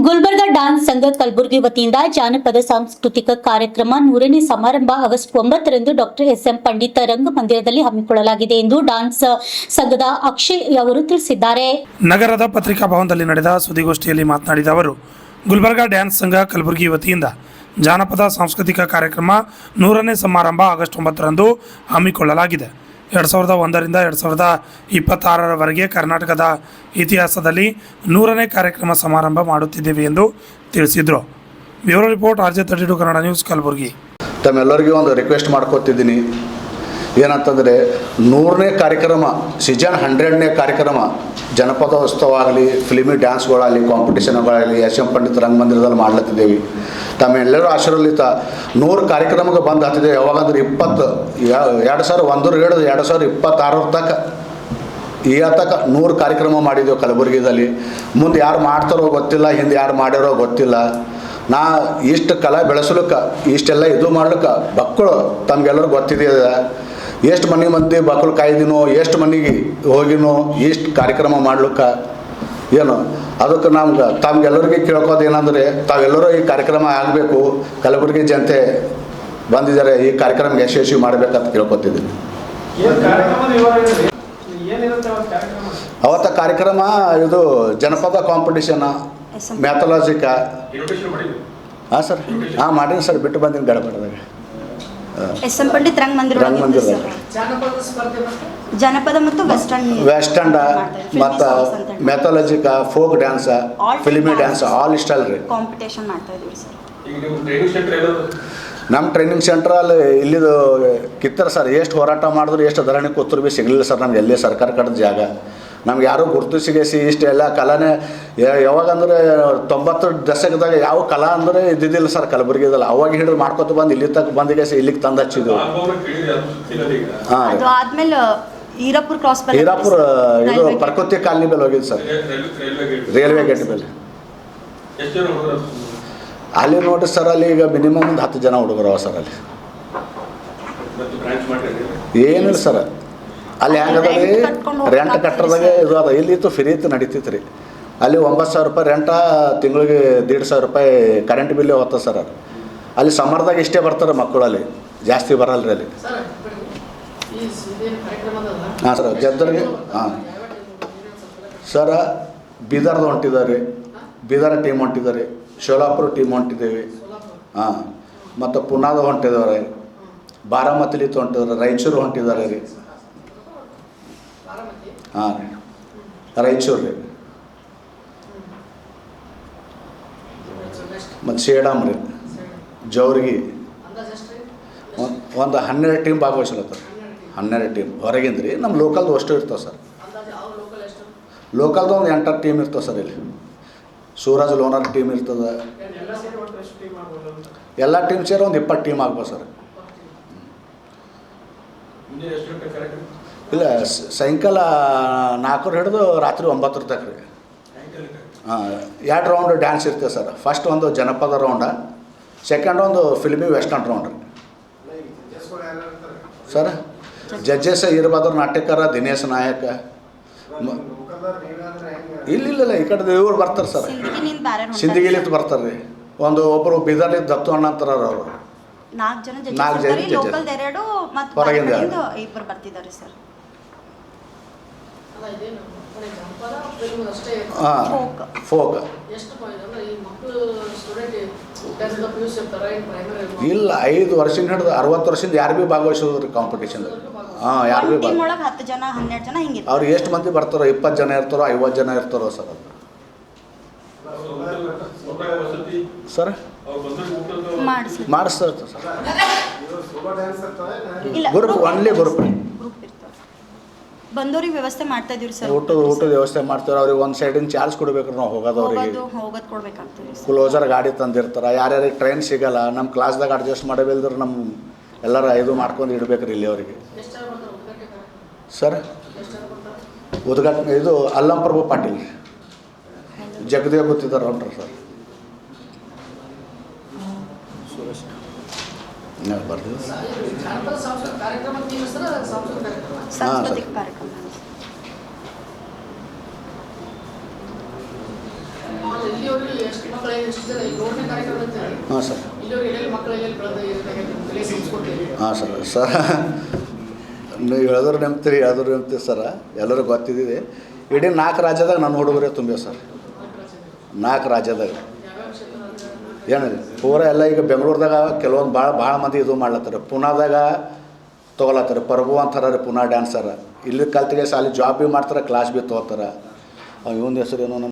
Gulbarga dance ಸಂಘ ಕಲಬುರಗಿ ವತಿಯಿಂದ ಜಾನಪದ ಸಾಂಸ್ಕೃತಿಕ ಕಾರ್ಯಕ್ರಮ 100ನೇ ಸಮಾರಂಭ ಆಗಸ್ಟ್ 9ರಂದು ಡಾಕ್ಟರ್ ಎಸ್.ಎಂ. ಪಂಡಿತ ರಂಗಮಂದಿರದಲ್ಲಿ ಹಮ್ಮಿಕೊಳ್ಳಲಾಗಿದೆ ಎಂದು ಡ್ಯಾನ್ಸ್ ಸಂಘದ ಅಕ್ಷಯ್ ಅವರು ತಿಳಿಸಿದ್ದಾರೆ. ನಗರದ ಪತ್ರಿಕಾ ಭವನದಲ್ಲಿ ನಡೆದ ಸುದ್ದಿಗೋಷ್ಠಿಯಲ್ಲಿ ಮಾತನಾಡಿದ ಅವರು, ಗುಲ್ಬರ್ಗಾ ಡ್ಯಾನ್ಸ್ ಸಂಘ ಕಲಬುರಗಿ ವತಿಯಿಂದ ಜಾನಪದ ಸಾಂಸ್ಕೃತಿಕ ಕಾರ್ಯಕ್ರಮ 100ನೇ ಸಮಾರಂಭ ಆಗಸ್ಟ್ 9ರಂದು ಹಮ್ಮಿಕೊಳ್ಳಲಾಗಿದೆ. 2001ರಿಂದ 2026ರವರೆಗೆ ಕರ್ನಾಟಕದ ಇತಿಹಾಸದಲ್ಲಿ 100ನೇ ಕಾರ್ಯಕ್ರಮ ಸಮಾರಂಭ ಮಾಡುತ್ತಿದ್ದೇವೆ ಎಂದು ತಿಳಿಸಿದರು. Bureau report RJ32 Kannada news Kalaburagi. ತಮ್ಮೆಲ್ಲರಿಗೂ ಒಂದು ರಿಕ್ವೆಸ್ಟ್ ಮಾಡ್ಕೋತಿದ್ದೀನಿ. ಏನಂತಂದರೆ 100ನೇ ಕಾರ್ಯಕ್ರಮ ಸೀಸನ್ 100ನೇ ಕಾರ್ಯಕ್ರಮ ಜನಪದ ಉತ್ಸವ ಆಗಲಿ, ಫಿಲ್ಮಿ ಡ್ಯಾನ್ಸ್ಗಳಾಗಲಿ, ಕಾಂಪಿಟೇಷನ್ಗಳಾಗಲಿ ಎಸ್.ಎಂ. ಪಂಡಿತ ರಂಗಮಂದಿರದಲ್ಲಿ ಮಾಡ್ಲತ್ತಿದ್ದೇವೆ. ತಮ್ಮೆಲ್ಲರೂ ಆಶೀರ್ವಲಿತ 100 ಕಾರ್ಯಕ್ರಮಕ್ಕೆ ಬಂದು ಹತ್ತಿದೆ. ಯಾವಾಗಂದ್ರೆ 2001 ತನಕ ಈ ತನಕ 100 ಕಾರ್ಯಕ್ರಮ ಮಾಡಿದ್ದೆವು ಕಲಬುರಗಿದಲ್ಲಿ. ಮುಂದೆ ಯಾರು ಮಾಡ್ತಾರೋ ಗೊತ್ತಿಲ್ಲ, ಹಿಂದೆ ಯಾರು ಮಾಡ್ಯಾರೋ ಗೊತ್ತಿಲ್ಲ. ನಾ ಇಷ್ಟು ಕಲಾ ಬೆಳೆಸಲಿಕ್ಕೆ, ಇಷ್ಟೆಲ್ಲ ಇದು ಮಾಡ್ಲಿಕ್ಕೆ ಮಕ್ಕಳು ತಮಗೆಲ್ಲರೂ ಗೊತ್ತಿದೆ. ಎಷ್ಟು ಮಂದಿ ಮಕ್ಕಳು ಕಾಯ್ದಿನೋ, ಎಷ್ಟು ಮನೆಗೆ ಹೋಗಿನೋ, ಇಷ್ಟು ಕಾರ್ಯಕ್ರಮ ಮಾಡ್ಲಿಕ್ಕೆ ಏನು ಅದಕ್ಕೆ ನಮ್ಗೆ ತಮಗೆಲ್ಲರಿಗೆ ಕೇಳ್ಕೋದು ಏನಂದರೆ, ತಾವೆಲ್ಲರೂ ಈ ಕಾರ್ಯಕ್ರಮ ಆಗಬೇಕು. ಕಲಬುರಗಿ ಜನತೆ ಬಂದಿದ್ದಾರೆ, ಈ ಕಾರ್ಯಕ್ರಮ ಯಶಸ್ವಿ ಮಾಡಬೇಕಂತ ಕೇಳ್ಕೊತಿದ್ದೀನಿ. ಅವತ್ತ ಕಾರ್ಯಕ್ರಮ ಇದು ಜನಪದ ಕಾಂಪಿಟೇಷನ್, ಮ್ಯಾಥಲಾಜಿಕ. ಹಾಂ ಸರ್, ಹಾಂ ಮಾಡೀನಿ ಸರ್, ಬಿಟ್ಟು ಬಂದೀನಿ ಗಡಬಡದಾಗ. ಎಸ್.ಎಂ. ಪಂಡಿತ್ ರಂಗಮಂದಿರದಲ್ಲಿ ಜನಪದ ಮತ್ತು ವೆಸ್ಟರ್ನ್ ಮತ್ತು ಮ್ಯಾಥಲಾಜಿಕ, folk dance, filmy dance all style ರೀ ಕಾಂಪಿಟೇಷನ್ ಮಾಡ್ತಾ ಇದ್ದೀವಿ ಸರ್. ನಮ್ಮ ಟ್ರೈನಿಂಗ್ ಸೆಂಟ್ರಲ್ಲಿ ಇಲ್ಲಿದು ಕಿತ್ತರ ಸರ್. ಎಷ್ಟು ಹೋರಾಟ ಮಾಡಿದ್ರು, ಎಷ್ಟು ಧರಣಿ ಕೂತ್ರು ಭೀ ಸಿಗಲಿಲ್ಲ ಸರ್ ನಮ್ಗೆ ಎಲ್ಲಿ ಸರ್ಕಾರ ಕಟ್ಟದ ಜಾಗ. ನಮ್ಗೆ ಯಾರೂ ಗುರುತಿಸಿಗೆಸಿ ಇಷ್ಟೆಲ್ಲ ಕಲಾನೇ ಯಾವಾಗಂದ್ರೆ 90 ದಶಕದಾಗ ಯಾವ ಕಲಾ ಅಂದರೆ ಇದ್ದಿದ್ದಿಲ್ಲ ಸರ್ ಕಲಬುರಗಿದಲ್ಲಿ. ಅವಾಗ ಹಿಡಿದು ಮಾಡ್ಕೊತ ಬಂದು ಇಲ್ಲಿ ತಕ್ಕ ಬಂದಿಗೆಸಿ ಇಲ್ಲಿಗೆ ತಂದು ಹಚ್ಚಿದ್ವು. ಹಾಂ, ಆದ್ಮೇಲೆ ಹೀರಾಪುರ ಇದು ಪ್ರಕೃತಿ ಕಾಲನಿ ಮೇಲೆ ಹೋಗಿದ್ದು ಸರ್, ರೈಲ್ವೆ ಗೇಟ್ ಮೇಲೆ. ಅಲ್ಲಿ ನೋಡ್ರಿ ಸರ್, ಅಲ್ಲಿ ಈಗ ಮಿನಿಮಮ್ ಒಂದು 10 ಜನ ಹುಡುಗರವ ಸರ್. ಅಲ್ಲಿ ಏನಿಲ್ಲ ಸರ್, ಅಲ್ಲಿ ಹೆಂಗದ ರೀ ರೆಂಟ್ ಕಟ್ಟರದಾಗ ಇದು ಅದ. ಇಲ್ಲಿತ್ತು ಫ್ರೀ ಇತ್ತು, ನಡೀತಿತ್ತು ರೀ. ಅಲ್ಲಿ 9,000 ರೂಪಾಯಿ ರೆಂಟ, ತಿಂಗಳಿಗೆ 1,500 ರೂಪಾಯಿ ಕರೆಂಟ್ ಬಿಲ್ಲೇ ಹೋಗ್ತದೆ ಸರ್. ಅಲ್ಲಿ ಸಮ್ಮರ್ದಾಗ ಇಷ್ಟೇ ಬರ್ತಾರೆ ಮಕ್ಕಳು, ಅಲ್ಲಿ ಜಾಸ್ತಿ ಬರಲ್ಲ ರೀ ಅಲ್ಲಿ. ಹಾಂ ಸರ್, ಗೆದ್ದರಿಗೆ ಹಾಂ ಸರ ಬೀದರ್ದು ಹೊಂಟಿದ್ದಾರೆ, ಬೀದರ್ ಟೀಮ್ ಹೊಂಟಿದ್ದಾರೆ, ಶೋಲಾಪುರ ಟೀಮ್ ಹೊಂಟಿದ್ದೇವೆ. ಹಾಂ, ಮತ್ತು ಪುನಾದ ಹೊಂಟಿದ್ದಾರೆ, ಬಾರಾಮತಿಲಿ ಹೊಂಟಿದ್ದಾರೆ, ರಾಯಚೂರು ಹೊಂಟಿದ್ದಾರೆ ರೀ. ಹಾಂ ರೀ, ರಾಯಚೂರು ರೀ, ಮತ್ತು ಸೇಡಮ್ ರೀ, ಜೌರ್ಗಿ. ಒಂದು 12 ಟೀಮ್ ಭಾಗವಹಿಸ್ಲತ್ತಾರೆ. 12 ಟೀಮ್ ಹೊರಗಿಂದ ರೀ. ನಮ್ಮ ಲೋಕಲ್ದು ಅಷ್ಟು ಇರ್ತಾವೆ ಸರ್. ಲೋಕಲ್ದು ಒಂದು 8 ಟೀಮ್ ಇರ್ತವೆ ಸರ್. ಇಲ್ಲಿ ಸೂರಜ್ ಲೋನರ್ ಟೀಮ್ ಇರ್ತದೆ. ಎಲ್ಲ ಟೀಮ್ ಸೇರಿ ಒಂದು 20 ಟೀಮ್ ಆಗ್ಬೋದು ಸರ್. ಇಲ್ಲ, ಸಾಯಂಕಾಲ 4 ಹಿಡಿದು ರಾತ್ರಿ 9 ತನಕ ರೀ. ಹಾಂ, 2 ರೌಂಡ್ ಡ್ಯಾನ್ಸ್ ಇರ್ತದೆ ಸರ್. ಫಸ್ಟ್ ಒಂದು ಜನಪದ ರೌಂಡ, ಸೆಕೆಂಡ್ ಒಂದು ಫಿಲ್ಮಿ ವೆಸ್ಟರ್ನ್ ರೌಂಡ್ ರೀ ಸರ್. ಜಡ್ಜಸ್ ಇರ್ಬಾದ್ರ ನಾಟ್ಯಕಾರ ದಿನೇಶ್ ನಾಯಕ. ಇಲ್ಲ, ಈ ಕಡೆ ಇವ್ರು ಬರ್ತಾರೆ ಸರ್, ಸಿಂದಗಿಲಿಂದ ಬರ್ತಾರೆ ರೀ. ಒಬ್ಬರು ಬೀದರ್ಲಿಂದ ದತ್ತು ಅಣ್ಣ ಅಂತಾರ ಅವರು. 4 ಜನ ಹೊರಗಿಂದ ಇಬ್ಬರು ಬರ್ತಿದ್ದಾರೆ ಸರ್. ಹಾಂ, ಫೋಕ್ ಇಲ್ಲ, 5 ವರ್ಷದಿಂದ ಹಿಡಿದು 60 ವರ್ಷದಿಂದ ಯಾರು ಭೀ ಭಾಗವಹಿಸೋದು ರೀ ಕಾಂಪಿಟೇಷನ್. ಹಾಂ, ಯಾರು ಭೀ 10 ಜನ 12 ಜನ ಹಿಂಗೆ. ಅವ್ರು ಎಷ್ಟು ಮಂದಿ ಬರ್ತಾರೋ, 20 ಜನ ಇರ್ತಾರೋ, 50 ಜನ ಇರ್ತಾರೋ ಸರ್. ಅದು ಸರ್ ಮಾಡಿಸ್ತಾರೆ ಸರ್. ಗ್ರೂಪ್ ಒನ್ಲಿ ಗ್ರೂಪ್ ಬಂದವ್ರಿಗೆ ವ್ಯವಸ್ಥೆ ಮಾಡ್ತಾ ಇದೀವಿ ಸರ್. ಊಟದ ವ್ಯವಸ್ಥೆ ಮಾಡ್ತಾರೆ. ಅವ್ರಿಗೆ ಒಂದು ಸೈಡಿನ ಚಾರ್ಜ್ ಕೊಡ್ಬೇಕು ನಾವು ಹೋಗೋದು ಕೊಡ್ಬೇಕಂತೀವಿ. ಕ್ಲೋಸರ್ ಗಾಡಿ ತಂದಿರ್ತಾರೆ. ಯಾರ್ಯಾರಿಗೆ ಟ್ರೈನ್ ಸಿಗಲ್ಲ, ನಮ್ಮ ಕ್ಲಾಸ್ದಾಗ ಅಡ್ಜಸ್ಟ್ ಮಾಡಬೇಲ್ದ್ರೆ ನಮ್ಮ ಎಲ್ಲರೂ ಇದು ಮಾಡ್ಕೊಂಡು ಇಡ್ಬೇಕು ರೀ ಇಲ್ಲಿ ಅವರಿಗೆ ಸರ್. ಉದ್ಘಾಟನೆ ಇದು ಅಲ್ಲಂ ಪ್ರಭು ಪಾಟೀಲ್ ಜಗದೇವ್ ಗೊತ್ತಿದ್ದಾರೆ ಹೊಂಟ್ರಿ ಸರ್. ಬರ್ತೀವಿ ಸಾಂಸ್ಕೃತಿಕ ಕಾರ್ಯಕ್ರಮ. ಹಾಂ ಸರ್ ಹಾಂ ಸರ್ ನೀವು ಹೇಳಿದ್ರು ನೆಮ್ತೀರಿ ಹೇಳಿದ್ರು ನೆಮ್ತೀವಿ ಸರ ಎಲ್ಲರೂ ಗೊತ್ತಿದ್ದೀವಿ ಇಡೀ 4 ರಾಜ್ಯದಾಗ ನನ್ನ ಹುಡುಗರೇ ತುಂಬಿವೆ ಸರ್ 4 ರಾಜ್ಯದಾಗ ಏನಿದೆ ಪೂರ ಎಲ್ಲ ಈಗ ಬೆಂಗಳೂರದಾಗ ಕೆಲವೊಂದು ಭಾಳ ಮಂದಿ ಇದು ಮಾಡ್ಲತ್ತಾರೆ ಪುನಾದಾಗ ತೊಗೊಳತ್ತಾರೆ ಪ್ರಭು ಅಂತಾರೆ ರೀ ಪುನಾ ಡ್ಯಾನ್ಸರ್ ಇಲ್ಲಿ ಕಲ್ತಿಗೆ ಸಾಲಿ ಜಾಬ್ ಭೀ ಮಾಡ್ತಾರೆ ಕ್ಲಾಸ್ ಭೀ ತೊಗೋತಾರೆ ಇವನ ಹೆಸರು ಏನೋ